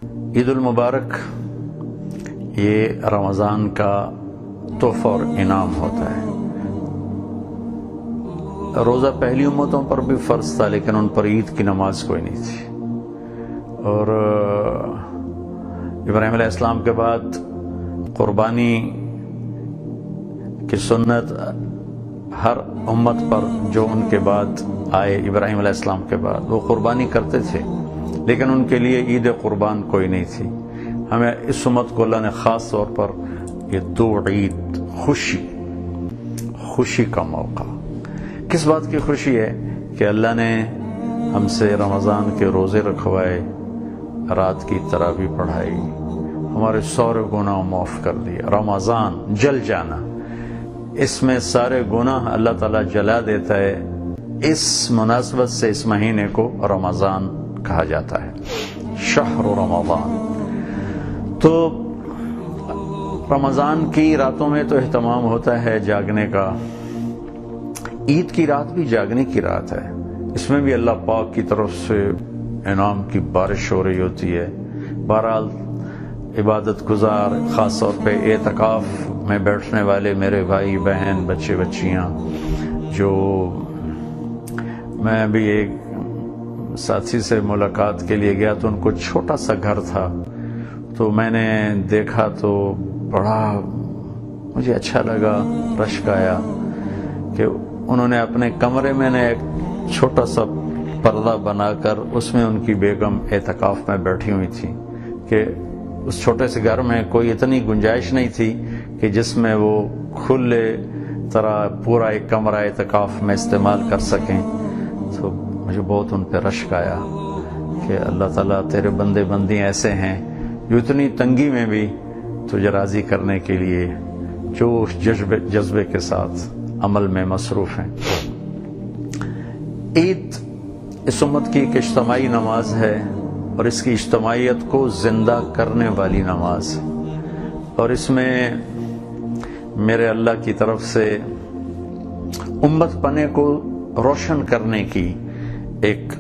عید المبارک یہ رمضان کا تحفہ اور انعام ہوتا ہے۔ روزہ پہلی امتوں پر بھی فرض تھا، لیکن ان پر عید کی نماز کوئی نہیں تھی، اور ابراہیم علیہ السلام کے بعد قربانی کی سنت ہر امت پر جو ان کے بعد آئے، ابراہیم علیہ السلام کے بعد، وہ قربانی کرتے تھے، لیکن ان کے لیے عید قربان کوئی نہیں تھی۔ ہمیں اس امت کو اللہ نے خاص طور پر یہ دو عید، خوشی کا موقع۔ کس بات کی خوشی ہے؟ کہ اللہ نے ہم سے رمضان کے روزے رکھوائے، رات کی تراویح پڑھائی، ہمارے سارے گناہ معاف کر دیے۔ رمضان جل جانا، اس میں سارے گناہ اللہ تعالیٰ جلا دیتا ہے۔ اس مناسبت سے اس مہینے کو رمضان کہا جاتا ہے، شہر رمضان۔ تو رمضان کی راتوں میں تو اہتمام ہوتا ہے جاگنے کا۔ عید کی رات بھی جاگنے کی رات ہے، اس میں بھی اللہ پاک کی طرف سے انعام کی بارش ہو رہی ہوتی ہے۔ بہرحال عبادت گزار، خاص طور پہ اعتکاف میں بیٹھنے والے میرے بھائی بہن، بچے بچیاں، جو میں بھی ایک ساتھی سے ملاقات کے لیے گیا تو ان کو چھوٹا سا گھر تھا، تو میں نے دیکھا تو بڑا مجھے اچھا لگا، رشک آیا کہ انہوں نے اپنے کمرے میں نے ایک چھوٹا سا پردہ بنا کر اس میں ان کی بیگم اعتکاف میں بیٹھی ہوئی تھی، کہ اس چھوٹے سے گھر میں کوئی اتنی گنجائش نہیں تھی کہ جس میں وہ کھلے طرح پورا ایک کمرہ اعتکاف میں استعمال کر سکیں۔ تو مجھے بہت ان پہ رشک آیا کہ اللہ تعالیٰ تیرے بندے بندی ایسے ہیں جو اتنی تنگی میں بھی تجھے راضی کرنے کے لیے جوش جذبے کے ساتھ عمل میں مصروف ہیں۔ عید اس امت کی ایک اجتماعی نماز ہے، اور اس کی اجتماعیت کو زندہ کرنے والی نماز، اور اس میں میرے اللہ کی طرف سے امت پنے کو روشن کرنے کی ایک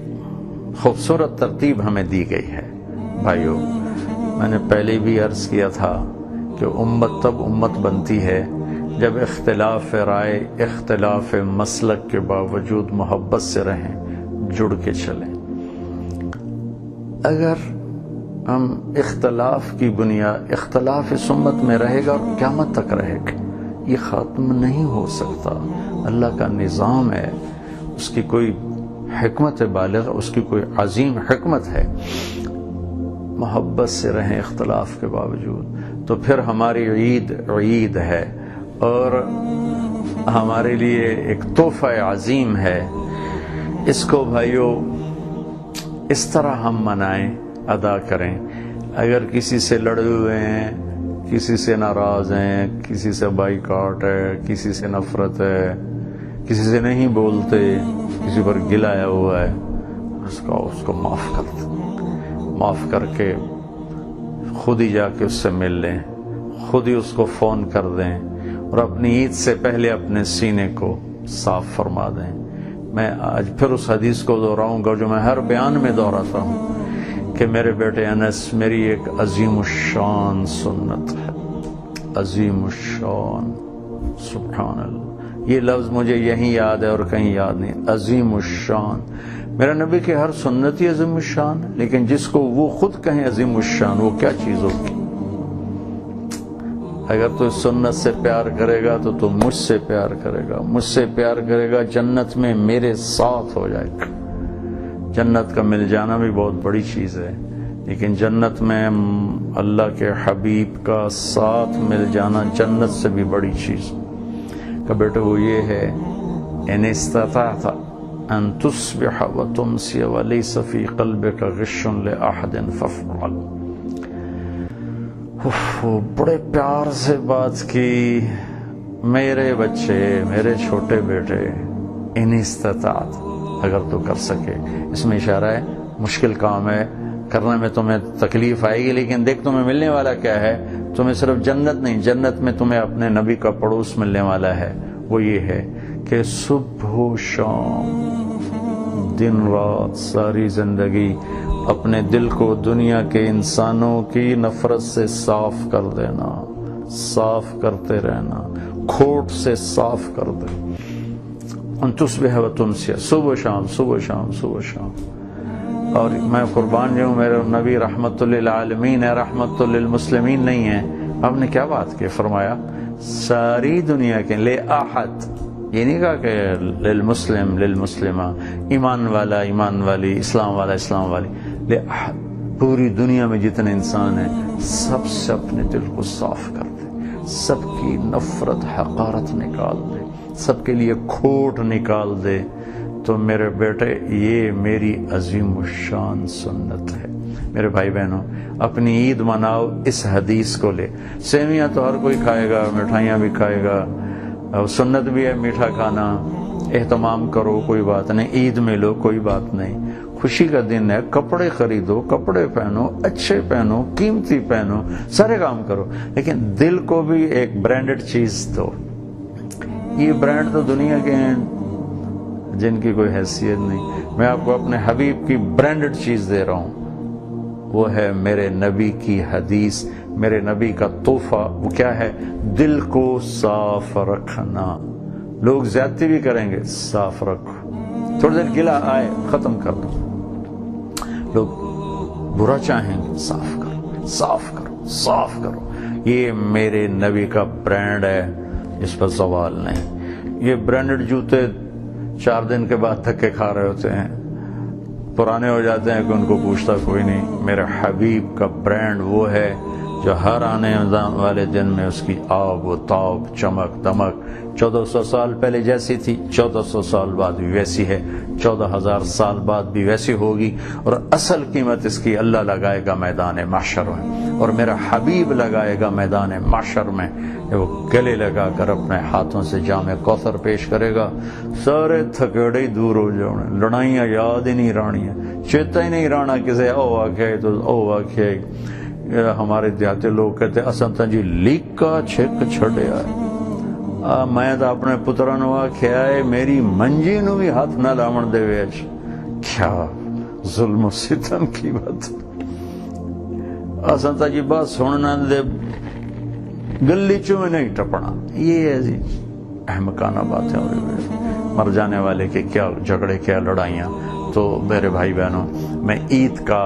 خوبصورت ترتیب ہمیں دی گئی ہے۔ بھائیو، میں نے پہلے بھی عرض کیا تھا کہ امت تب امت بنتی ہے جب اختلاف رائے، اختلاف مسلک کے باوجود محبت سے رہیں، جڑ کے چلیں۔ اگر ہم اختلاف کی بنیاد، اختلاف اس امت میں رہے گا اور قیامت تک رہے گا، یہ ختم نہیں ہو سکتا۔ اللہ کا نظام ہے، اس کی کوئی حکمت بالغ، اس کی کوئی عظیم حکمت ہے۔ محبت سے رہیں اختلاف کے باوجود، تو پھر ہماری عید عید ہے، اور ہمارے لیے ایک تحفہ عظیم ہے۔ اس کو بھائیو اس طرح ہم منائیں، ادا کریں۔ اگر کسی سے لڑے ہوئے ہیں، کسی سے ناراض ہیں، کسی سے بائیکاٹ ہے، کسی سے نفرت ہے، کسی سے نہیں بولتے، کسی پر گلایا ہوا ہے، اس کو معاف کر کے خود ہی جا کے اس سے مل لیں، خود ہی اس کو فون کر دیں، اور اپنی عید سے پہلے اپنے سینے کو صاف فرما دیں۔ میں آج پھر اس حدیث کو دہراؤں گا جو میں ہر بیان میں دہراتا ہوں، کہ میرے بیٹے انس، میری ایک عظیم الشان سنت ہے، عظیم الشان، سبحان اللہ، یہ لفظ مجھے یہیں یاد ہے اور کہیں یاد نہیں۔ عظیم الشان، میرا نبی کے ہر سنت ہی عظیم الشان، لیکن جس کو وہ خود کہیں عظیم الشان، وہ کیا چیز ہوگی؟ اگر تو اس سنت سے پیار کرے گا تو مجھ سے پیار کرے گا، مجھ سے پیار کرے گا جنت میں میرے ساتھ ہو جائے گا۔ جنت کا مل جانا بھی بہت بڑی چیز ہے، لیکن جنت میں اللہ کے حبیب کا ساتھ مل جانا جنت سے بھی بڑی چیز کا بیٹا وہ یہ ہے، ان استطعت ان تصبح وتمسی وليس في قلبك غش لأحد فافعل۔ بڑے پیار سے بات کی، میرے بچے، میرے چھوٹے بیٹے، ان استطاعت، اگر تو کر سکے۔ اس میں اشارہ ہے مشکل کام ہے، کرنے میں تمہیں تکلیف آئے گی، لیکن دیکھ تمہیں ملنے والا کیا ہے۔ تمہیں صرف جنت نہیں، جنت میں تمہیں اپنے نبی کا پڑوس ملنے والا ہے۔ وہ یہ ہے کہ صبح و شام، دن رات، ساری زندگی اپنے دل کو دنیا کے انسانوں کی نفرت سے صاف کر دینا، صاف کرتے رہنا، کھوٹ سے صاف کر دے۔ ان تصبح و تمسی، صبح شام صبح شام صبح شام۔ اور میں قربان جاؤں، میرے نبی رحمت للعالمین ہے، رحمت للمسلمین نہیں ہے۔ آپ نے کیا بات کی؟ فرمایا ساری دنیا کے لے احد، یہ نہیں کہا کہ للمسلم للمسلمہ، ایمان والا ایمان والی، اسلام والا اسلام والی، لے احد، پوری دنیا میں جتنے انسان ہیں سب سے اپنے دل کو صاف کر دے، سب کی نفرت حقارت نکال دے، سب کے لیے کھوٹ نکال دے۔ تو میرے بیٹے یہ میری عظیم الشان سنت ہے۔ میرے بھائی بہنوں، اپنی عید مناؤ اس حدیث کو لے۔ سیویاں تو ہر کوئی کھائے گا، مٹھائیاں بھی کھائے گا، اور سنت بھی ہے میٹھا کھانا، اہتمام کرو، کوئی بات نہیں، عید میں لو، کوئی بات نہیں، خوشی کا دن ہے، کپڑے خریدو، کپڑے پہنو، اچھے پہنو، قیمتی پہنو، سارے کام کرو، لیکن دل کو بھی ایک برانڈڈ چیز دو۔ یہ برانڈ تو دنیا کے ہیں جن کی کوئی حیثیت نہیں، میں آپ کو اپنے حبیب کی برانڈڈ چیز دے رہا ہوں، وہ ہے میرے نبی کی حدیث، میرے نبی کا تحفہ۔ وہ کیا ہے؟ دل کو صاف رکھنا۔ لوگ زیادتی بھی کریں گے، صاف رکھو، تھوڑی دیر گلہ آئے ختم کر دو، لوگ برا چاہیں گے، صاف کرو صاف کرو صاف کرو۔ یہ میرے نبی کا برانڈ ہے، اس پر سوال نہیں۔ یہ برانڈڈ جوتے 4 دن کے بعد دھکے کھا رہے ہوتے ہیں، پرانے ہو جاتے ہیں کہ ان کو پوچھتا کوئی نہیں۔ میرے حبیب کا برانڈ وہ ہے جو ہر آنے والے دن میں اس کی آب و تاب، چمک دمک 1400 سال پہلے جیسی تھی، 1400 سال بعد بھی ویسی ہے، 14000 سال بعد بھی ویسی ہوگی، اور اصل قیمت اس کی اللہ لگائے گا میدان محشر میں، اور میرا حبیب لگائے گا میدان محشر میں۔ وہ گلے لگا کر اپنے ہاتھوں سے جام کوثر پیش کرے گا، سارے تھکیڑے ہی دور ہو جاؤں، لڑائیاں یاد ہی نہیں رہنیاں، چیتا ہی نہیں رہنا کسی او آکھے تو او آکھے۔ ہمارے دیہاتی لوگ کہتے اساں تاں جی لیکا چھک چھڑیا ہے، میں تو اپنے پتروں نو آکھیا ہے میری منجی نو بھی ہاتھ نہ لاون دے وچ۔ کیا ظلم و ستم کی بات، اساں تاں جی بات سننا دے گلی چوں میں نہیں ٹپنا۔ یہ ہے جی احمقانہ باتیں ہو رہی، مر جانے والے کے کیا جھگڑے، کیا لڑائیاں۔ تو میرے بھائی بہنوں، میں عید کا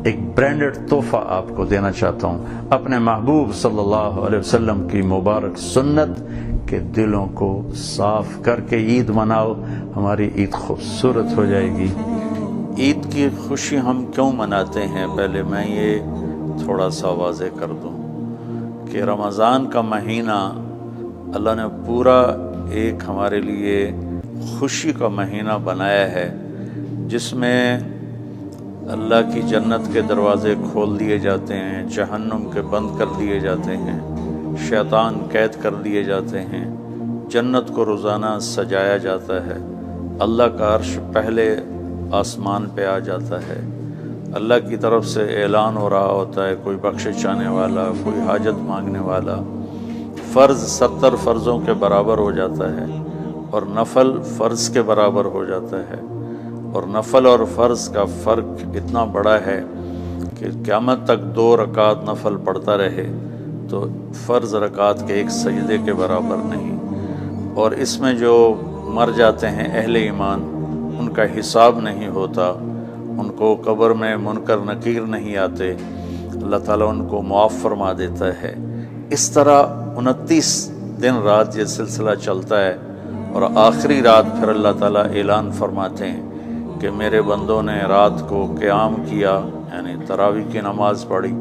ایک برانڈڈ تحفہ آپ کو دینا چاہتا ہوں، اپنے محبوب صلی اللہ علیہ وسلم کی مبارک سنت کے دلوں کو صاف کر کے عید مناؤ، ہماری عید خوبصورت ہو جائے گی۔ عید کی خوشی ہم کیوں مناتے ہیں؟ پہلے میں یہ تھوڑا سا واضح کر دوں کہ رمضان کا مہینہ اللہ نے پورا ایک ہمارے لیے خوشی کا مہینہ بنایا ہے، جس میں اللہ کی جنت کے دروازے کھول دیے جاتے ہیں، جہنم کے بند کر دیے جاتے ہیں، شیطان قید کر دیے جاتے ہیں، جنت کو روزانہ سجایا جاتا ہے، اللہ کا عرش پہلے آسمان پہ آ جاتا ہے، اللہ کی طرف سے اعلان ہو رہا ہوتا ہے، کوئی بخشش چاہنے والا، کوئی حاجت مانگنے والا، فرض 70 فرضوں کے برابر ہو جاتا ہے، اور نفل فرض کے برابر ہو جاتا ہے، اور نفل اور فرض کا فرق اتنا بڑا ہے کہ قیامت تک 2 رکعت نفل پڑھتا رہے تو فرض رکعت کے ایک سجدے کے برابر نہیں، اور اس میں جو مر جاتے ہیں اہل ایمان، ان کا حساب نہیں ہوتا، ان کو قبر میں منکر نکیر نہیں آتے، اللہ تعالیٰ ان کو معاف فرما دیتا ہے۔ اس طرح 29 دن رات یہ سلسلہ چلتا ہے، اور آخری رات پھر اللہ تعالیٰ اعلان فرماتے ہیں کہ میرے بندوں نے رات کو قیام کیا، یعنی تراویح کی نماز پڑھی،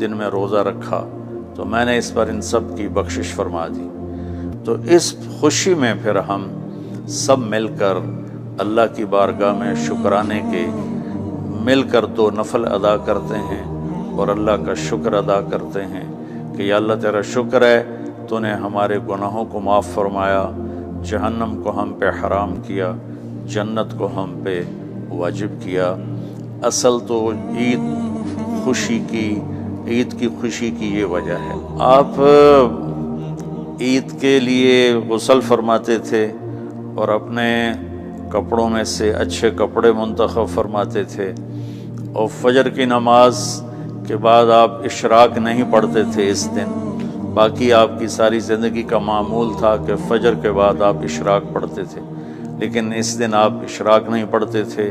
دن میں روزہ رکھا، تو میں نے اس پر ان سب کی بخشش فرما دی۔ تو اس خوشی میں پھر ہم سب مل کر اللہ کی بارگاہ میں شکرانے کے مل کر 2 نفل ادا کرتے ہیں، اور اللہ کا شکر ادا کرتے ہیں کہ یا اللہ تیرا شکر ہے تو نے ہمارے گناہوں کو معاف فرمایا، جہنم کو ہم پہ حرام کیا، جنت کو ہم پہ واجب کیا۔ اصل تو عید کی خوشی کی یہ وجہ ہے۔ آپ عید کے لیے غسل فرماتے تھے اور اپنے کپڑوں میں سے اچھے کپڑے منتخب فرماتے تھے، اور فجر کی نماز کے بعد آپ اشراق نہیں پڑھتے تھے اس دن، باقی آپ کی ساری زندگی کا معمول تھا کہ فجر کے بعد آپ اشراق پڑھتے تھے، لیکن اس دن آپ اشراق نہیں پڑھتے تھے۔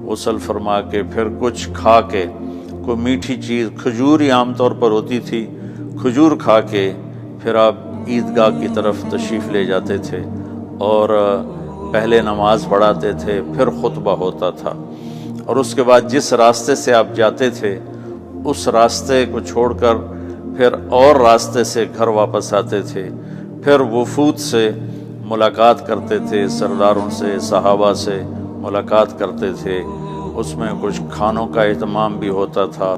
غسل فرما کے پھر کچھ کھا کے، کوئی میٹھی چیز، کھجور ہی عام طور پر ہوتی تھی، کھجور کھا کے پھر آپ عیدگاہ کی طرف تشریف لے جاتے تھے اور پہلے نماز پڑھاتے تھے، پھر خطبہ ہوتا تھا، اور اس کے بعد جس راستے سے آپ جاتے تھے اس راستے کو چھوڑ کر پھر اور راستے سے گھر واپس آتے تھے، پھر وفود سے ملاقات کرتے تھے، سرداروں سے، صحابہ سے ملاقات کرتے تھے، اس میں کچھ کھانوں کا اہتمام بھی ہوتا تھا۔